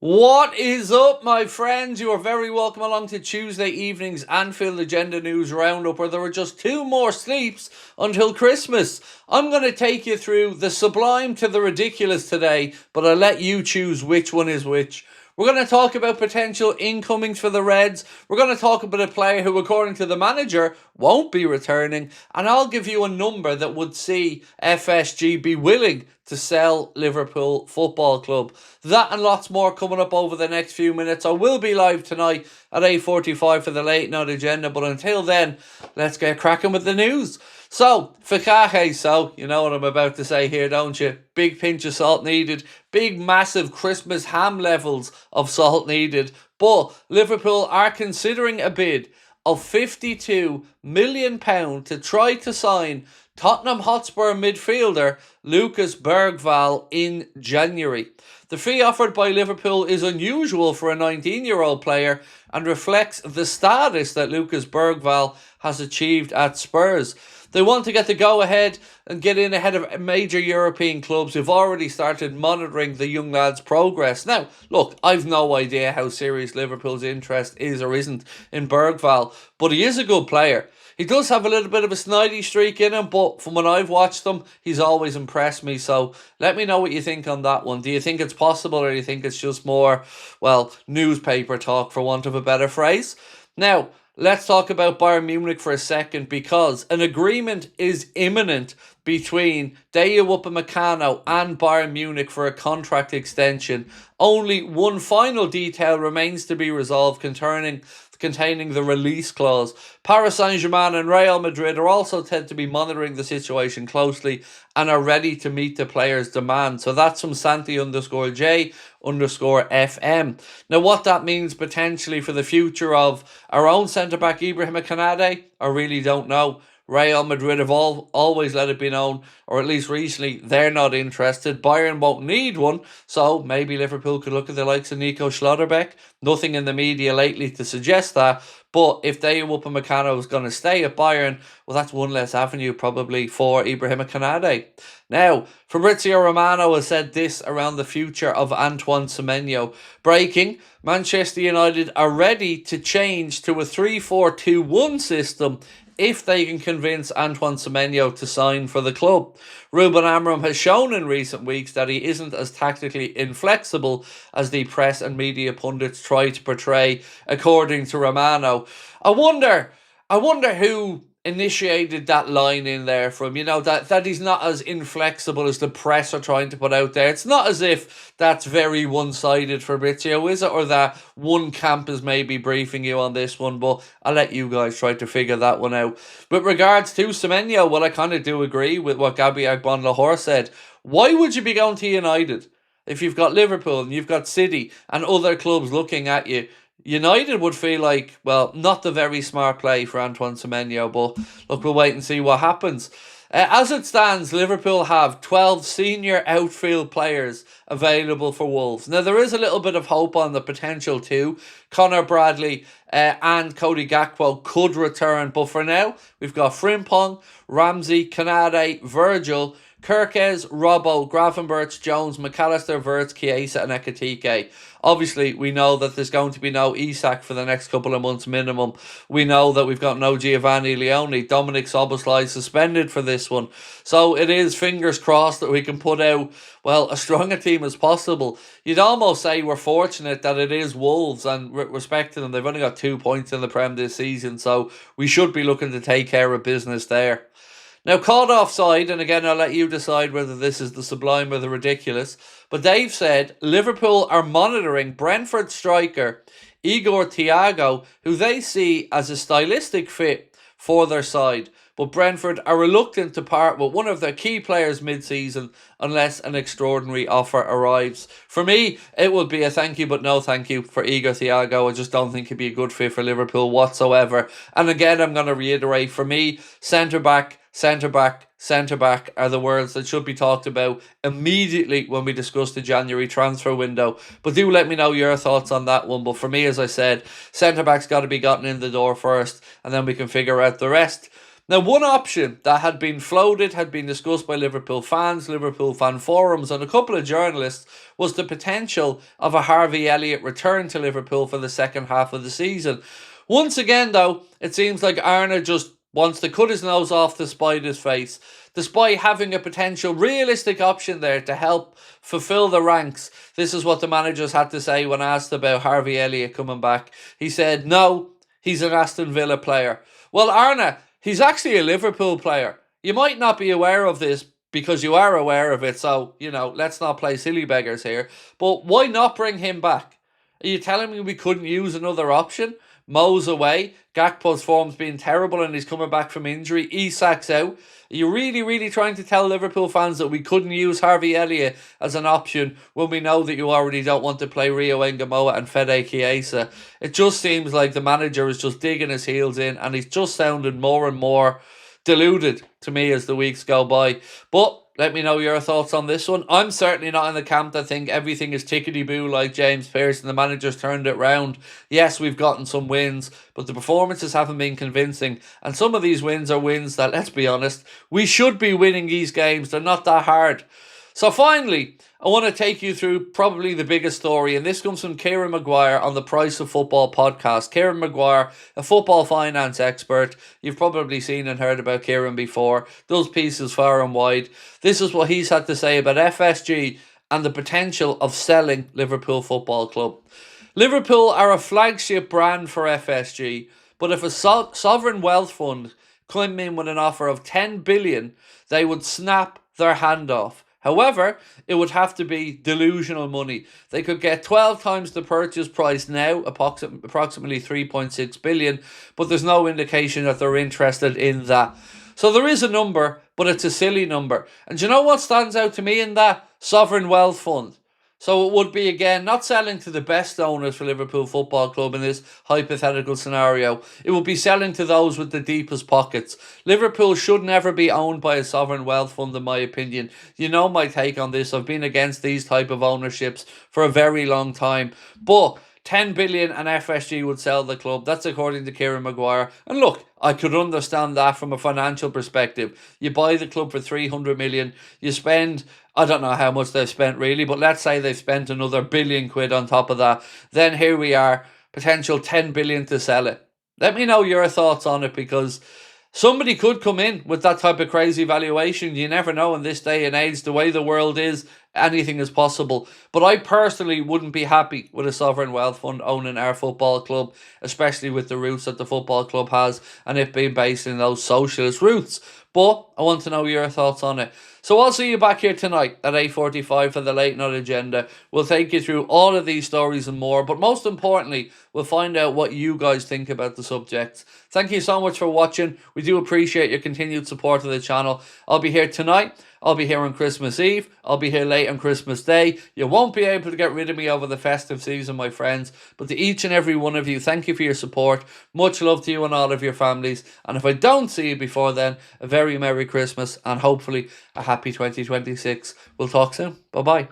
What is up, my friends? You are very welcome along to Tuesday evening's Anfield Agenda News Roundup, where there were just 2 more sleeps until Christmas. I'm going to take you through the sublime to the ridiculous today, but I'll let you choose which one is which. We're going to talk about potential incomings for the Reds. We're going to talk about a player who, according to the manager, won't be returning. And I'll give you a number that would see FSG be willing to sell Liverpool Football Club. That and lots more coming up over the next few minutes. I will be live tonight at 8:45 for the late night agenda. But until then, let's get cracking with the news. So, you know what I'm about to say here, don't you? Big pinch of salt needed. Big, massive Christmas ham levels of salt needed. But Liverpool are considering a bid of £52 million to try to sign Tottenham Hotspur midfielder Lucas BERGALL in January. The fee offered by Liverpool is unusual for a 19-year-old player and reflects the status that Lucas BERGALL has achieved at Spurs. They want to get the go-ahead and get in ahead of major European clubs who've already started monitoring the young lad's progress. Now, look, I've no idea how serious Liverpool's interest is or isn't in BERGALL, but he is a good player. He does have a little bit of a snidey streak in him, but from when I've watched him, he's always impressed me. So let me know what you think on that one. Do you think it's possible, or do you think it's just more, well, newspaper talk, for want of a better phrase? Now, let's talk about Bayern Munich for a second, because an agreement is imminent between Dayot Upamecano and Bayern Munich for a contract extension. Only one final detail remains to be resolved containing the release clause. Paris Saint-Germain and Real Madrid are also said to be monitoring the situation closely and are ready to meet the player's demand. So that's from Santi_J_FM. Now, what that means potentially for the future of our own centre-back Ibrahim Konate, I really don't know. Real Madrid have always let it be known, or at least recently, they're not interested. Bayern won't need one, so maybe Liverpool could look at the likes of Nico Schlotterbeck. Nothing in the media lately to suggest that, but if Dayot Upamecano is going to stay at Bayern, well, that's one less avenue probably for Ibrahim Konate. Now, Fabrizio Romano has said this around the future of Antoine Semenyo. Breaking: Manchester United are ready to change to a 3-4-2-1 system if they can convince Antoine Semenyo to sign for the club. Ruben Amorim has shown in recent weeks that he isn't as tactically inflexible as the press and media pundits try to portray, according to Romano. I wonder who initiated that line in there from, that he's not as inflexible as the press are trying to put out there. It's not as if that's very one-sided, Fabrizio, is it? Or that one camp is maybe briefing you on this one, but I'll let you guys try to figure that one out. With regards to Semenyo, well, I kind of do agree with what Gabi Agbon-Lahore said. Why would you be going to United if you've got Liverpool and you've got City and other clubs looking at you? United would feel like, well, not the very smart play for Antoine Semenyo, but look, we'll wait and see what happens. As it stands, Liverpool have 12 senior outfield players available for Wolves. Now, there is a little bit of hope on the potential too. Connor Bradley and Cody Gakpo could return, but for now, we've got Frimpong, Ramsey, Konate, Virgil, Kirkes, Robbo, Gravenberch, Jones, McAllister, Wirtz, Chiesa and Ekitike. Obviously, we know that there's going to be no Isak for the next couple of months minimum. We know that we've got no Giovanni Leone. Dominic Szoboszlai suspended for this one. So it is fingers crossed that we can put out, well, as strong a team as possible. You'd almost say we're fortunate that it is Wolves, and respect to them, they've only got 2 points in the Prem this season, so we should be looking to take care of business there. Now, called offside, and again, I'll let you decide whether this is the sublime or the ridiculous, but they've said Liverpool are monitoring Brentford striker Igor THIAGO, who they see as a stylistic fit for their side. But Brentford are reluctant to part with one of their key players mid-season unless an extraordinary offer arrives. For me, it would be a thank you but no thank you for Igor THIAGO. I just don't think he'd be a good fit for Liverpool whatsoever. And again, I'm going to reiterate, for me, centre-back are the words that should be talked about immediately when we discuss the January transfer window. But do let me know your thoughts on that one. But for me, as I said, centre-back's got to be gotten in the door first, and then we can figure out the rest. Now, one option that had been floated, had been discussed by Liverpool fans, Liverpool fan forums, and a couple of journalists was the potential of a Harvey Elliott return to Liverpool for the second half of the season. Once again, though, it seems like Arne just wants to cut his nose off to spite his face, despite having a potential realistic option there to help fulfill the ranks. This is what the managers had to say when asked about Harvey Elliott coming back. He said, no, he's an Aston Villa player. Well, Arne, he's actually a Liverpool player. You might not be aware of this because you are aware of it, so, let's not play silly beggars here. But why not bring him back? Are you telling me we couldn't use another option? Mo's away, Gakpo's form's been terrible and he's coming back from injury, Isak's out. Are you really trying to tell Liverpool fans that we couldn't use Harvey Elliott as an option when we know that you already don't want to play Rio Engamoa and Fede Chiesa? It just seems like the manager is just digging his heels in and he's just sounded more and more deluded to me as the weeks go by. But let me know your thoughts on this one. I'm certainly not in the camp that think everything is tickety-boo like James Pearson. The manager's turned it round. Yes, we've gotten some wins, but the performances haven't been convincing. And some of these wins are wins that, let's be honest, we should be winning these games. They're not that hard. So finally, I want to take you through probably the biggest story, and this comes from Kieran Maguire on the Price of Football podcast. Kieran Maguire, a football finance expert. You've probably seen and heard about Kieran before. Does pieces far and wide. This is what he's had to say about FSG and the potential of selling Liverpool Football Club. Liverpool are a flagship brand for FSG, but if a sovereign wealth fund came in with an offer of 10 billion, they would snap their hand off. However, it would have to be delusional money. They could get 12 times the purchase price now, approximately 3.6 billion, but there's no indication that they're interested in that. So there is a number, but it's a silly number. And do you know what stands out to me in that? Sovereign wealth fund. So it would be, again, not selling to the best owners for Liverpool Football Club in this hypothetical scenario. It would be selling to those with the deepest pockets. Liverpool should never be owned by a sovereign wealth fund, in my opinion. You know my take on this. I've been against these type of ownerships for a very long time. But 10 billion and FSG would sell the club. That's according to Kieran Maguire. And look, I could understand that from a financial perspective. You buy the club for 300 million. You spend, I don't know how much they've spent really, but let's say they've spent another billion quid on top of that. Then here we are, potential 10 billion to sell it. Let me know your thoughts on it, because somebody could come in with that type of crazy valuation. You never know in this day and age. The way the world is, anything is possible. But I personally wouldn't be happy with a sovereign wealth fund owning our football club, especially with the roots that the football club has and it being based in those socialist roots. But I want to know your thoughts on it. So I'll see you back here tonight at 8:45 for the Late Night Agenda. We'll take you through all of these stories and more, but most importantly, we'll find out what you guys think about the subjects. Thank you so much for watching. We do appreciate your continued support of the channel. I'll be here tonight. I'll be here on Christmas Eve. I'll be here late on Christmas Day. You won't be able to get rid of me over the festive season, my friends. But to each and every one of you, thank you for your support. Much love to you and all of your families. And if I don't see you before then, a very Merry Christmas and hopefully a happy 2026. We'll talk soon. Bye-bye.